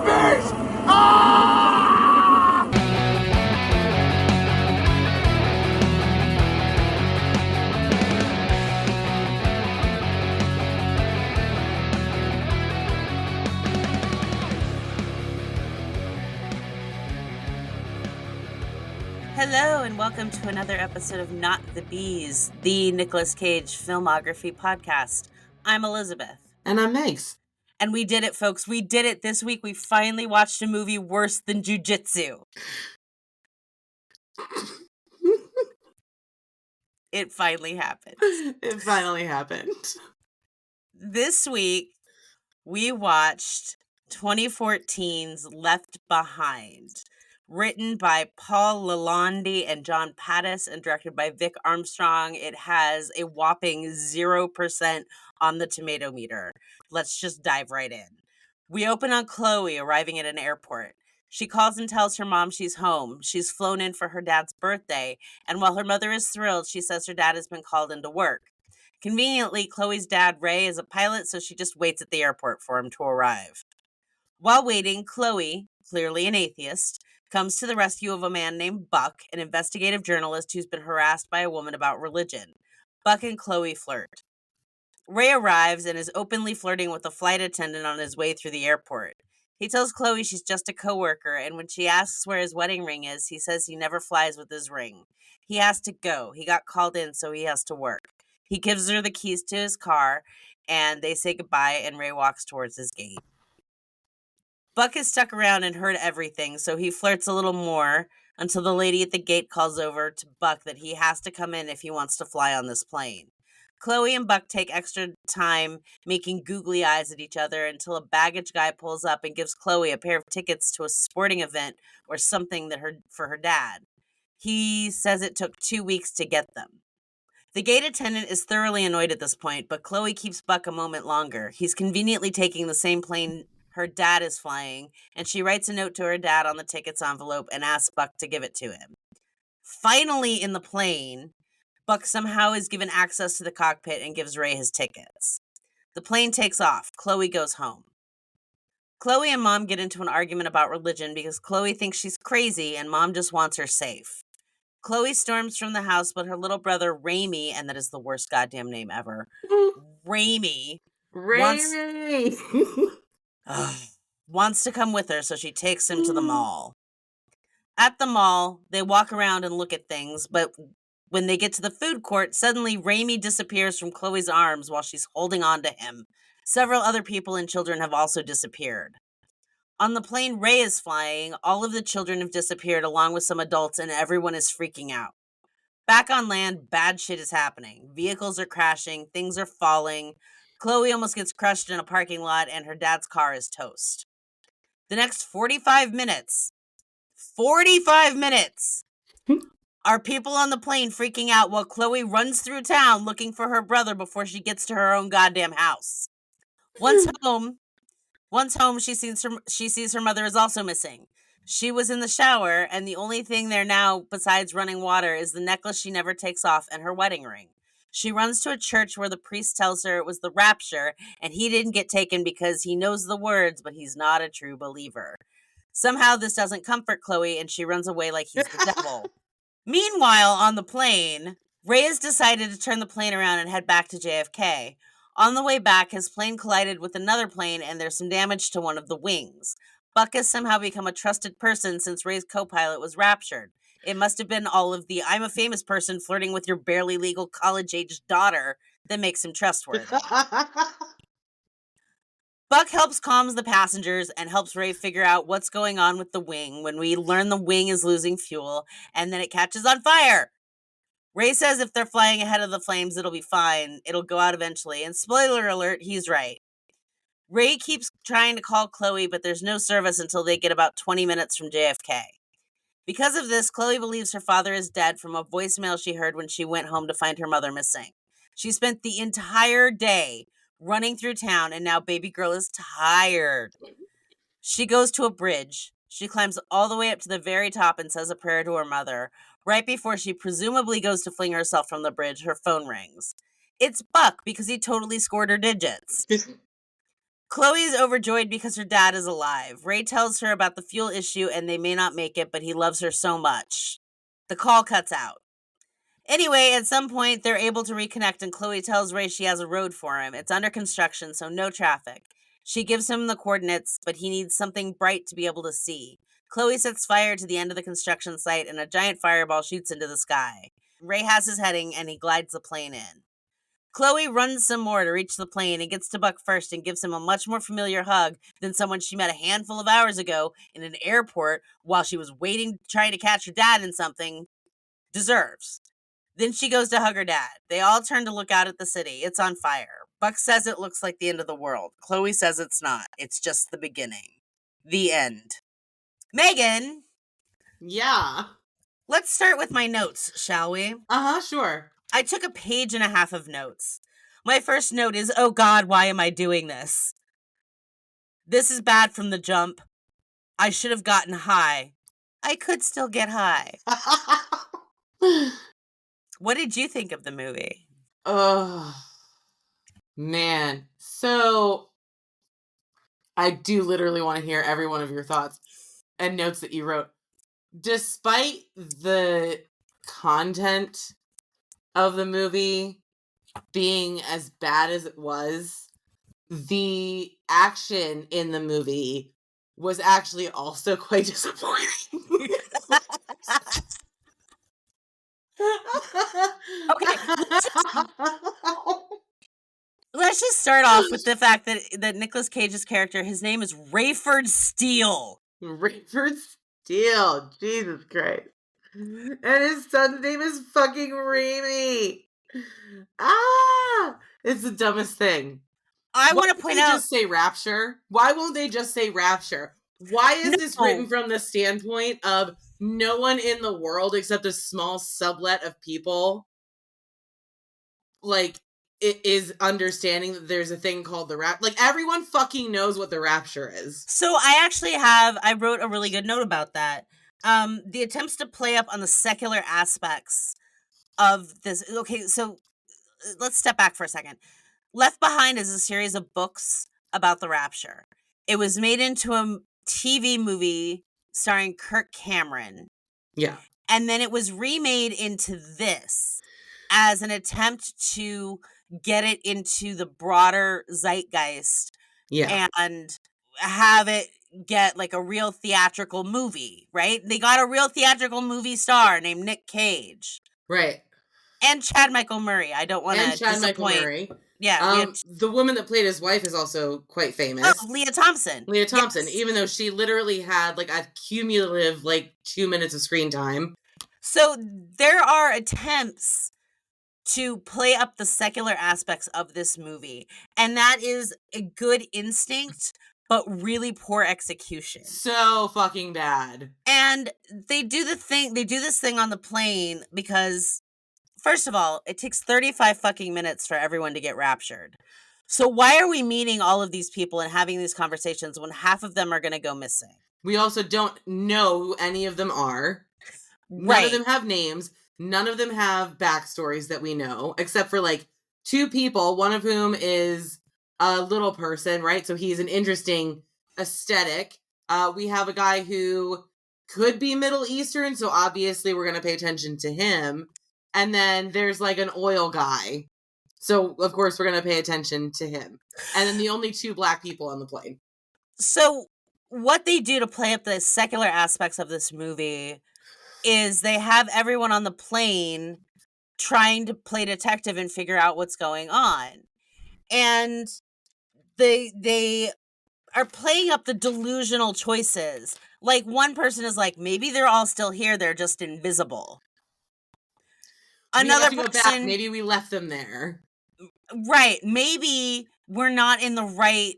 beast! Ah! Hello, and welcome to another episode of Not the Bees, the Nicolas Cage filmography podcast. I'm Elizabeth. And I'm Megs. And we did it, folks. We did it this week. We finally watched a movie worse than Jiu-Jitsu. It finally happened. It finally happened. This week, we watched 2014's Left Behind, written by Paul Lalonde and John Pattis and directed by Vic Armstrong. It has a whopping 0% on the tomato meter. Let's just dive right in. We open on Chloe arriving at an airport. She calls and tells her mom she's home. She's flown in for her dad's birthday, and while her mother is thrilled, she says her dad has been called into work. Conveniently, Chloe's dad, Ray, is a pilot, so she just waits at the airport for him to arrive. While waiting, Chloe, clearly an atheist, comes to the rescue of a man named Buck, an investigative journalist who's been harassed by a woman about religion. Buck and Chloe flirt. Ray arrives and is openly flirting with a flight attendant on his way through the airport. He tells Chloe she's just a coworker, and when she asks where his wedding ring is, he says he never flies with his ring. He has to go. He got called in, so he has to work. He gives her the keys to his car, and they say goodbye, and Ray walks towards his gate. Buck is stuck around and heard everything, so he flirts a little more until the lady at the gate calls over to Buck that he has to come in if he wants to fly on this plane. Chloe and Buck take extra time making googly eyes at each other until a baggage guy pulls up and gives Chloe a pair of tickets to a sporting event or something for her dad. He says it took 2 weeks to get them. The gate attendant is thoroughly annoyed at this point, but Chloe keeps Buck a moment longer. He's conveniently taking the same plane her dad is flying, and she writes a note to her dad on the tickets envelope and asks Buck to give it to him. Finally, in the plane, Buck somehow is given access to the cockpit and gives Ray his tickets. The plane takes off. Chloe goes home. Chloe and Mom get into an argument about religion because Chloe thinks she's crazy and Mom just wants her safe. Chloe storms from the house, but her little brother, Ramy, and that is the worst goddamn name ever, Ramy, wants to come with her, so she takes him to the mall. At the mall, they walk around and look at things, but when they get to the food court, suddenly Ramy disappears from Chloe's arms while she's holding on to him. Several other people and children have also disappeared. On the plane Ray is flying, all of the children have disappeared along with some adults, and everyone is freaking out. Back on land, bad shit is happening. Vehicles are crashing, things are falling. Chloe almost gets crushed in a parking lot, and her dad's car is toast. The next 45 minutes are people on the plane freaking out while Chloe runs through town looking for her brother before she gets to her own goddamn house. Once home, she sees her mother is also missing. She was in the shower, and the only thing there now besides running water is the necklace she never takes off and her wedding ring. She runs to a church where the priest tells her it was the rapture, and he didn't get taken because he knows the words, but he's not a true believer. Somehow this doesn't comfort Chloe, and she runs away like he's the devil. Meanwhile, on the plane, Ray has decided to turn the plane around and head back to JFK. On the way back, his plane collided with another plane, and there's some damage to one of the wings. Buck has somehow become a trusted person since Ray's co-pilot was raptured. It must have been all of the I'm a famous person flirting with your barely legal college-aged daughter that makes him trustworthy. Buck helps calm the passengers and helps Ray figure out what's going on with the wing when we learn the wing is losing fuel, and then it catches on fire. Ray says if they're flying ahead of the flames, it'll be fine. It'll go out eventually. And spoiler alert, he's right. Ray keeps trying to call Chloe, but there's no service until they get about 20 minutes from JFK. Because of this, Chloe believes her father is dead from a voicemail she heard when she went home to find her mother missing. She spent the entire day running through town, and now baby girl is tired. She goes to a bridge. She climbs all the way up to the very top and says a prayer to her mother. Right before she presumably goes to fling herself from the bridge, her phone rings. It's Buck, because he totally scored her digits. Chloe is overjoyed because her dad is alive. Ray tells her about the fuel issue and they may not make it, but he loves her so much. The call cuts out. Anyway, at some point, they're able to reconnect, and Chloe tells Ray she has a road for him. It's under construction, so no traffic. She gives him the coordinates, but he needs something bright to be able to see. Chloe sets fire to the end of the construction site, and a giant fireball shoots into the sky. Ray has his heading, and he glides the plane in. Chloe runs some more to reach the plane and gets to Buck first and gives him a much more familiar hug than someone she met a handful of hours ago in an airport while she was waiting, trying to catch her dad in something, deserves. Then she goes to hug her dad. They all turn to look out at the city. It's on fire. Buck says it looks like the end of the world. Chloe says it's not. It's just the beginning. The end. Megan! Yeah. Let's start with my notes, shall we? Sure. I took 1.5 pages of notes. My first note is, oh God, why am I doing this? This is bad from the jump. I should have gotten high. I could still get high. What did you think of the movie? Oh, man. So, I do literally want to hear every one of your thoughts and notes that you wrote. Despite the content of the movie being as bad as it was, the action in the movie was actually also quite disappointing. Okay, let's just start off with the fact that Nicolas Cage's character, his name is Ray Steele. Ray Steele, Jesus Christ. And his son's name is fucking Remy. It's the dumbest thing. I want to point out. Just say Rapture. Why won't they just say Rapture? Why is this written from the standpoint of no one in the world except a small sublet of people, like, it is understanding that there's a thing called the Rapture? Like, everyone fucking knows what the Rapture is. So I wrote a really good note about that. The attempts to play up on the secular aspects of this. Okay, so let's step back for a second. Left Behind is a series of books about the Rapture. It was made into a TV movie starring Kirk Cameron. Yeah. And then it was remade into this as an attempt to get it into the broader zeitgeist. Yeah. And have it get like a real theatrical movie, right? They got a real theatrical movie star named Nick Cage. Right. And Chad Michael Murray. I don't want to disappoint. Michael Murray. Yeah. The woman that played his wife is also quite famous. Oh, Leah Thompson. Yes. Even though she literally had like a cumulative 2 minutes of screen time. So there are attempts to play up the secular aspects of this movie. And that is a good instinct, but really poor execution. So fucking bad. And they do this thing on the plane because, first of all, it takes 35 fucking minutes for everyone to get raptured. So why are we meeting all of these people and having these conversations when half of them are going to go missing? We also don't know who any of them are. Right. None of them have names. None of them have backstories that we know, except for 2 people, one of whom is a little person, right? So he's an interesting aesthetic. We have a guy who could be Middle Eastern, so obviously we're going to pay attention to him. And then there's an oil guy. So, of course, we're going to pay attention to him. And then the only 2 black people on the plane. So what they do to play up the secular aspects of this movie is they have everyone on the plane trying to play detective and figure out what's going on. And they are playing up the delusional choices. Like, one person is like, maybe they're all still here, they're just invisible. Another person, maybe we left them there. Right. Maybe we're not in the right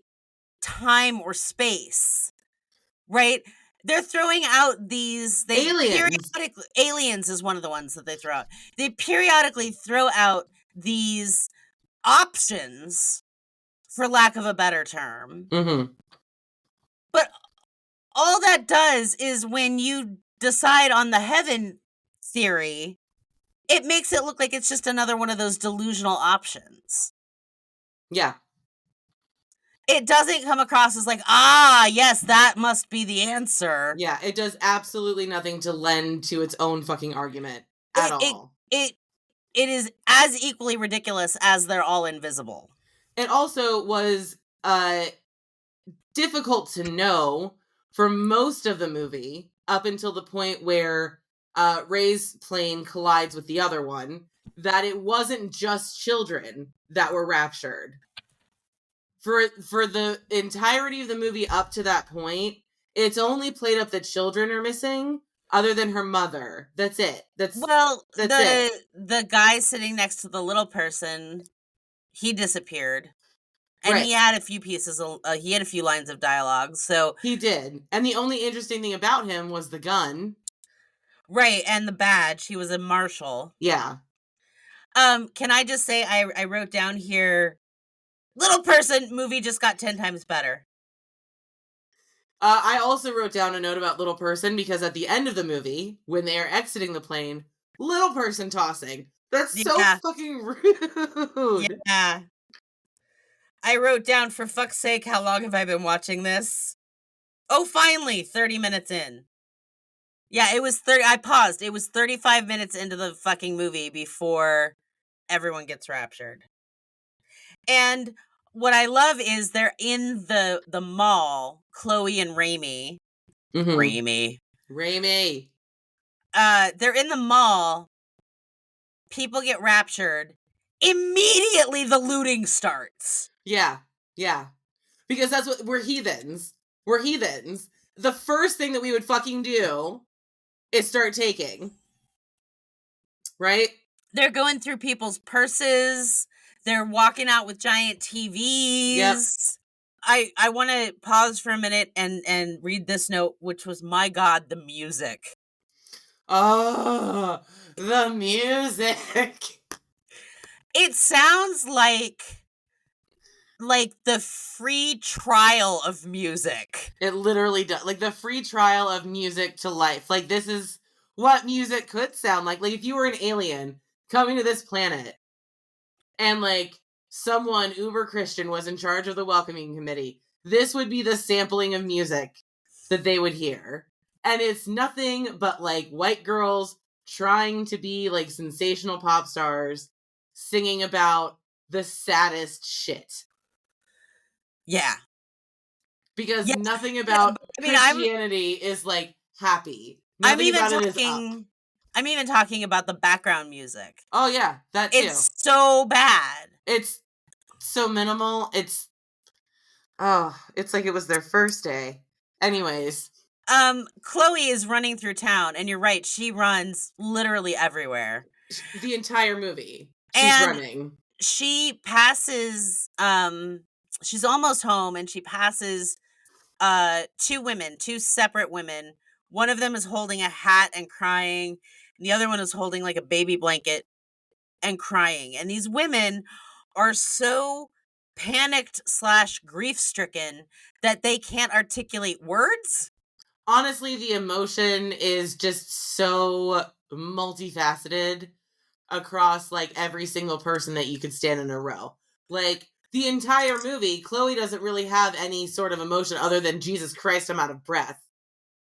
time or space. Right? They're throwing out these aliens. Aliens is one of the ones that they throw out. They periodically throw out these options, for lack of a better term. Mm-hmm. But all that does is, when you decide on the heaven theory, it makes it look like it's just another one of those delusional options. Yeah. It doesn't come across as like, ah, yes, that must be the answer. Yeah, it does absolutely nothing to lend to its own fucking argument at all. It is as equally ridiculous as they're all invisible. It also was difficult to know for most of the movie up until the point where Ray's plane collides with the other one, that it wasn't just children that were raptured. For the entirety of the movie up to that point, it's only played up that children are missing, other than her mother. That's it. That's it. The guy sitting next to the little person, he disappeared. And Right. he had a few he had a few lines of dialogue, so... He did. And the only interesting thing about him was the gun. Right, and the badge. He was a marshal. Yeah. Can I just say, I wrote down here, little person, movie just got 10 times better. I also wrote down a note about little person, because at the end of the movie, when they are exiting the plane, little person tossing. That's so fucking rude. Yeah. I wrote down, for fuck's sake, how long have I been watching this? Oh, finally, 30 minutes in. Yeah, it was 30. I paused. It was 35 minutes into the fucking movie before everyone gets raptured. And what I love is they're in the mall, Chloe and Raimi. Mm-hmm. Raimi. They're in the mall. People get raptured. Immediately the looting starts. Yeah. Because that's what... We're heathens. The first thing that we would fucking do is start taking. Right? They're going through people's purses. They're walking out with giant TVs. Yep. I want to pause for a minute and read this note, which was, my God, the music. Oh, the music. It sounds like the free trial of music. It literally does. Like the free trial of music to life. Like, this is what music could sound like. Like, if you were an alien coming to this planet and like someone uber Christian was in charge of the welcoming committee, this would be the sampling of music that they would hear. And it's nothing but like white girls trying to be like sensational pop stars singing about the saddest shit. Yeah. Because nothing about Christianity is like happy. Nothing about it is up. I'm even talking about the background music. Oh yeah, that too. It's so bad. It's so minimal. It's like it was their first day. Anyways. Chloe is running through town, and you're right, she runs literally everywhere. The entire movie. She's running. She passes, she's almost home, and she passes two separate women. One of them is holding a hat and crying, and the other one is holding like a baby blanket and crying. And these women are so panicked / grief-stricken that they can't articulate words. Honestly, the emotion is just so multifaceted across like every single person that you could stand in a row. Like, the entire movie, Chloe doesn't really have any sort of emotion other than, Jesus Christ, I'm out of breath.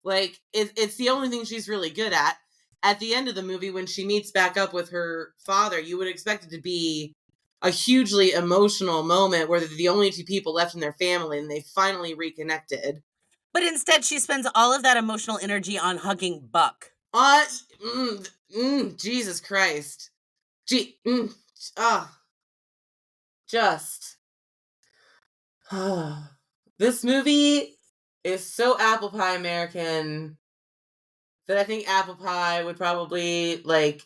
Like, it's the only thing she's really good at. At the end of the movie, when she meets back up with her father, you would expect it to be a hugely emotional moment where they're the only two people left in their family and they finally reconnected. But instead, she spends all of that emotional energy on hugging Buck. Jesus Christ. This movie is so apple pie American that I think apple pie would probably, like,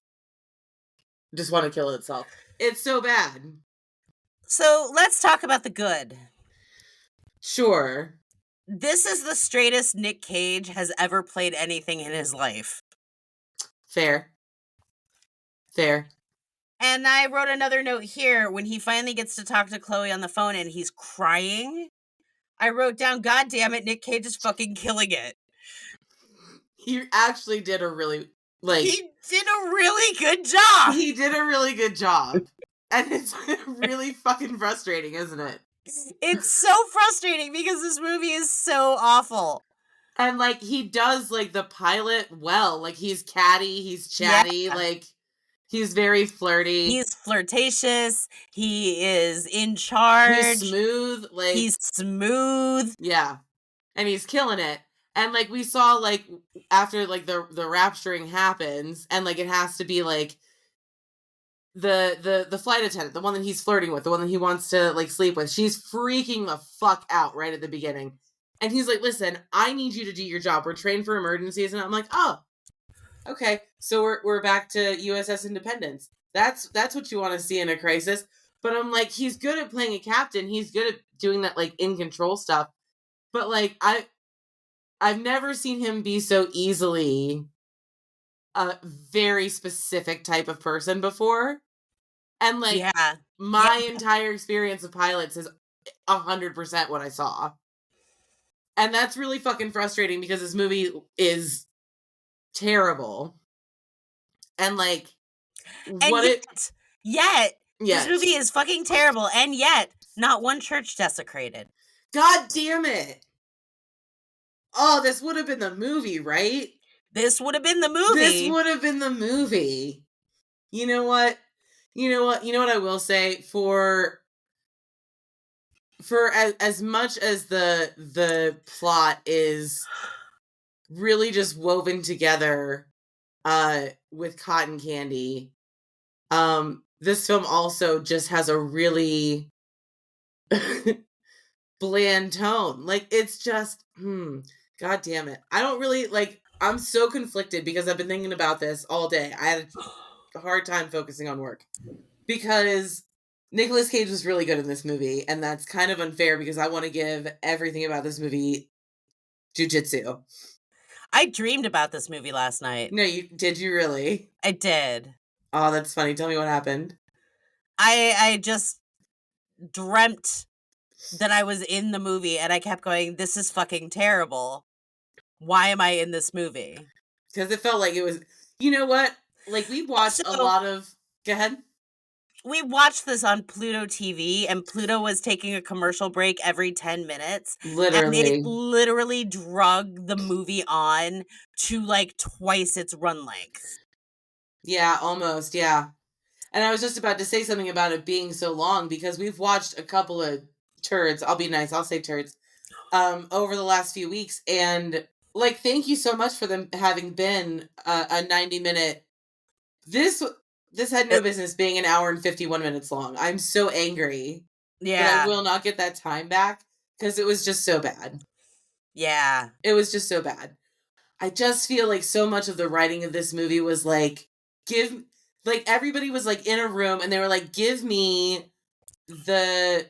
just want to kill itself. It's so bad. So, let's talk about the good. Sure. This is the straightest Nick Cage has ever played anything in his life. Fair. And I wrote another note here, when he finally gets to talk to Chloe on the phone and he's crying. I wrote down, God damn it, Nick Cage is fucking killing it. He actually did a really, like... He did a really good job! He did a really good job. And it's really fucking frustrating, isn't it? It's so frustrating because this movie is so awful. And, like, he does, like, the pilot well. Like, he's catty, he's chatty, Yeah. like, he's very flirty. He's flirtatious. He is in charge. He's smooth. Like, He's smooth. yeah. And he's killing it. And, like, we saw, like, after, like, the rapturing happens, and, like, it has to be, like, the flight attendant, the one that he's flirting with, the one that he wants to, like, sleep with, she's freaking the fuck out right at the beginning. And he's like, listen, I need you to do your job. We're trained for emergencies. And I'm like, oh, okay. So we're back to USS Independence. That's what you want to see in a crisis. But I'm like, he's good at playing a captain. He's good at doing that, like, in control stuff. But, like, I've never seen him be so easily a very specific type of person before. And, like, my entire experience of pilots is 100% what I saw. And that's really fucking frustrating because this movie is terrible. And, like, yet, this movie is fucking terrible. And yet, not one church desecrated. God damn it. Oh, this would have been the movie, right? This would have been the movie. This would have been the movie. You know what? You know what I will say? For as much as the plot is really just woven together with cotton candy, this film also just has a really bland tone. Like, it's just god damn it. I don't really, like, I'm so conflicted because I've been thinking about this all day. I had a hard time focusing on work because Nicolas Cage was really good in this movie, and that's kind of unfair because I want to give everything about this movie jujitsu. I dreamed about this movie last night. No, did you really? I did. Oh, that's funny. Tell me what happened. I just dreamt that I was in the movie, and I kept going, this is fucking terrible. Why am I in this movie? Because it felt like it was, you know what? Like, we watched a lot of... Go ahead. We watched this on Pluto TV, and Pluto was taking a commercial break every 10 minutes. Literally. And it literally drug the movie on to, like, twice its run length. Yeah, almost, yeah. And I was just about to say something about it being so long, because we've watched a couple of turds, I'll be nice, I'll say turds, over the last few weeks, and, like, thank you so much for them having been a 90-minute... This had no business being an hour and 51 minutes long. I'm so angry that I will not get that time back because it was just so bad. Yeah. It was just so bad. I just feel like so much of the writing of this movie was like, everybody was like in a room and they were like, give me the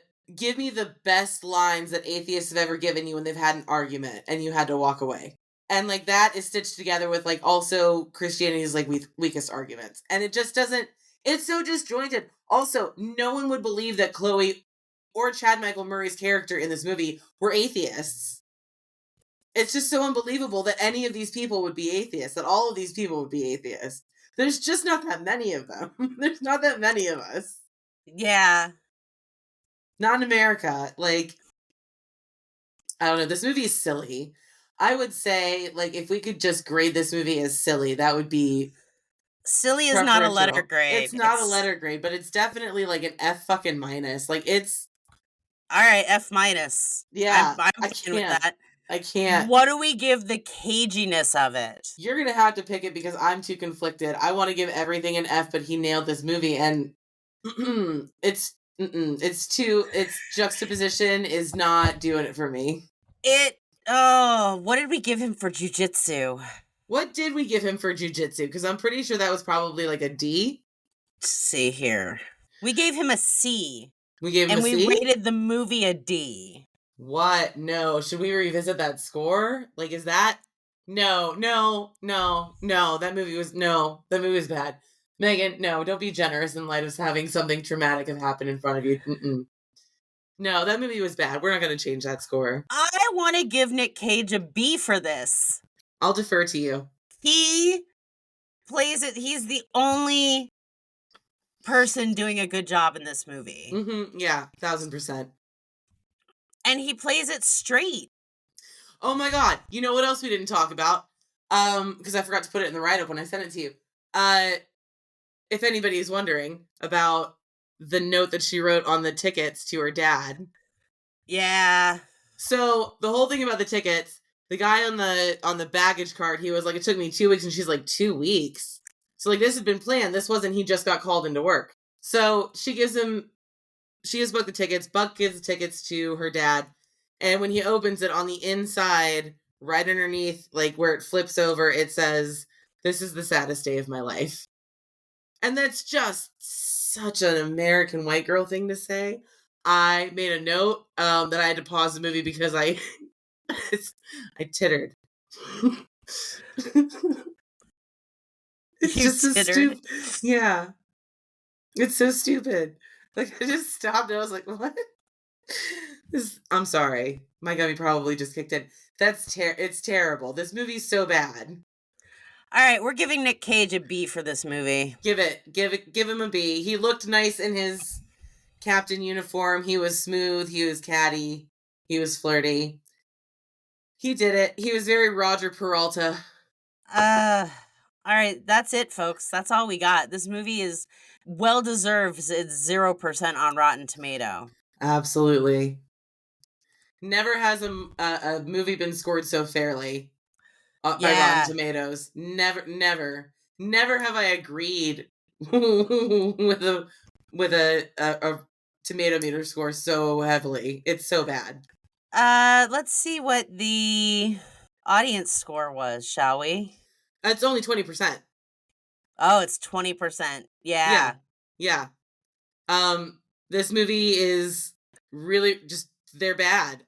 best lines that atheists have ever given you when they've had an argument and you had to walk away. And, like, that is stitched together with, like, also Christianity's, like, weakest arguments. And it just doesn't... It's so disjointed. Also, no one would believe that Chloe or Chad Michael Murray's character in this movie were atheists. It's just so unbelievable that any of these people would be atheists, that all of these people would be atheists. There's just not that many of them. There's not that many of us. Yeah. Not in America. Like, I don't know. This movie is silly. I would say, like, if we could just grade this movie as silly, that would be... Silly is not a letter grade. It's not a letter grade, but it's definitely, like, an F fucking minus. Like, it's... Alright, F minus. Yeah, I'm fine with that. I can't. What do we give the caginess of it? You're gonna have to pick it because I'm too conflicted. I want to give everything an F, but he nailed this movie, and its juxtaposition is not doing it for me. What did we give him for jujitsu? What did we give him for jujitsu? Because I'm pretty sure that was probably like a D. Let's see here. We gave him a C. We gave him a C? And we rated the movie a D. What? No. Should we revisit that score? Like, is that... No. That movie was bad. Megan, no, don't be generous in light of having something traumatic have happened in front of you. No, that movie was bad. We're not going to change that score. I want to give Nick Cage a B for this. I'll defer to you. He plays it. He's the only person doing a good job in this movie. Yeah, 1000%. And he plays it straight. Oh my God. You know what else we didn't talk about? Because I forgot to put it in the write-up when I sent it to you. If anybody's wondering about the note that she wrote on the tickets to her dad. Yeah. So the whole thing about the tickets, the guy on the baggage card, he was like, it took me 2 weeks, and she's like, 2 weeks? So like this had been planned. This wasn't he just got called into work. So she has booked the tickets. Buck gives the tickets to her dad. And when he opens it on the inside, right underneath, like where it flips over, it says, "This is the saddest day of my life." And that's just such an American white girl thing to say. I made a note that I had to pause the movie because I tittered. It's You just so tittered. stupid. Yeah. It's so stupid. Like, I just stopped and I was like, what? I'm sorry. My gummy probably just kicked in. It's terrible. This movie's so bad. All right, we're giving Nick Cage a B for this movie. Give him a B. He looked nice in his captain uniform. He was smooth. He was catty. He was flirty. He did it. He was very Roger Peralta. All right, that's it, folks. That's all we got. This movie is well deserves its 0% on Rotten Tomato. Absolutely. Never has a movie been scored so fairly by Rotten Tomatoes. Never have I agreed with a tomato meter score so heavily. It's so bad. Let's see what the audience score was, shall we? It's only 20%. Oh, it's 20%. Yeah. This movie is really just, they're bad.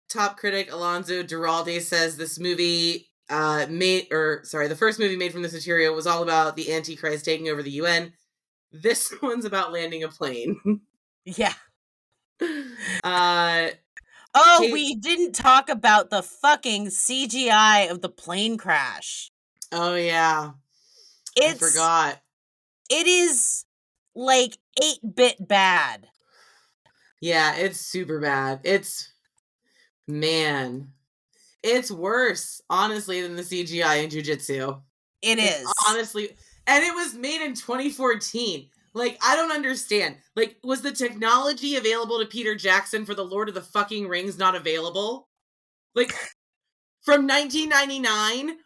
Top critic Alonso Duralde says this movie the first movie made from this material was all about the Antichrist taking over the UN. This one's about landing a plane. Yeah. Kate, we didn't talk about the fucking CGI of the plane crash. Oh yeah. I forgot. It is like 8-bit bad. Yeah, it's super bad. It's worse, honestly, than the CGI in Jiu-Jitsu. It's honestly, and it was made in 2014. Like, I don't understand. Like, was the technology available to Peter Jackson for the Lord of the fucking Rings not available? Like, from 1999?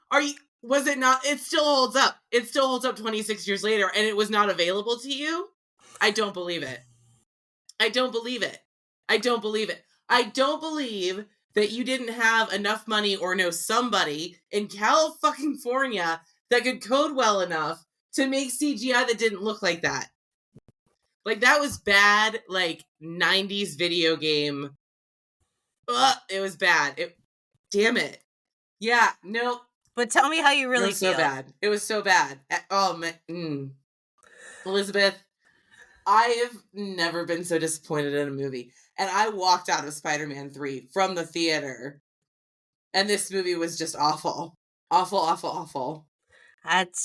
Was it not? It still holds up. It still holds up 26 years later, and it was not available to you? I don't believe it. I don't believe that you didn't have enough money or know somebody in California that could code well enough to make CGI that didn't look like that. Like, that was bad, like, 90s video game. It was bad. Damn it. Yeah, no. But tell me how you really feel. It was so bad. Oh, man. Elizabeth, I have never been so disappointed in a movie. And I walked out of Spider-Man 3 from the theater. And this movie was just awful. Awful, awful, awful.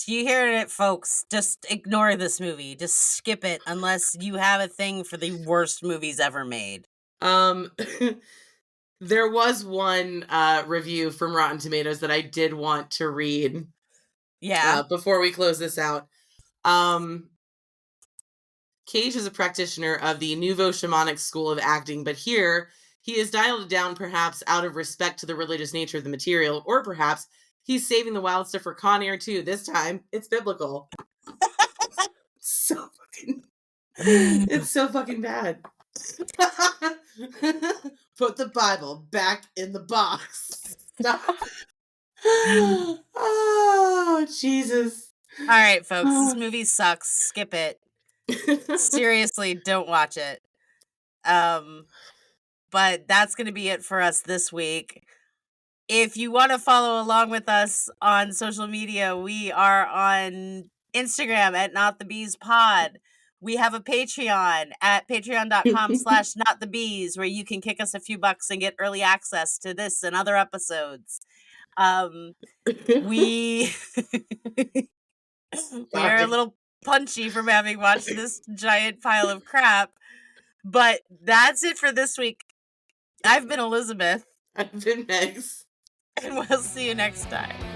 You heard it, folks. Just ignore this movie. Just skip it unless you have a thing for the worst movies ever made. There was one review from Rotten Tomatoes that I did want to read. Yeah. Before we close this out. Cage is a practitioner of the Nouveau Shamanic School of Acting, but here he has dialed it down perhaps out of respect to the religious nature of the material, or perhaps he's saving the wild stuff for Con Air 2. This time, it's biblical. It's so fucking bad. Put the Bible back in the box. Stop. Oh, Jesus. All right, folks. This movie sucks. Skip it. Seriously, don't watch it. But that's going to be it for us this week. If you want to follow along with us on social media, we are on Instagram at NotTheBeesPod. We have a Patreon at patreon.com/NotTheBees, where you can kick us a few bucks and get early access to this and other episodes. We are a little punchy from having watched this giant pile of crap, But that's it for this week. I've been Elizabeth. I've been Megs. And we'll see you next time.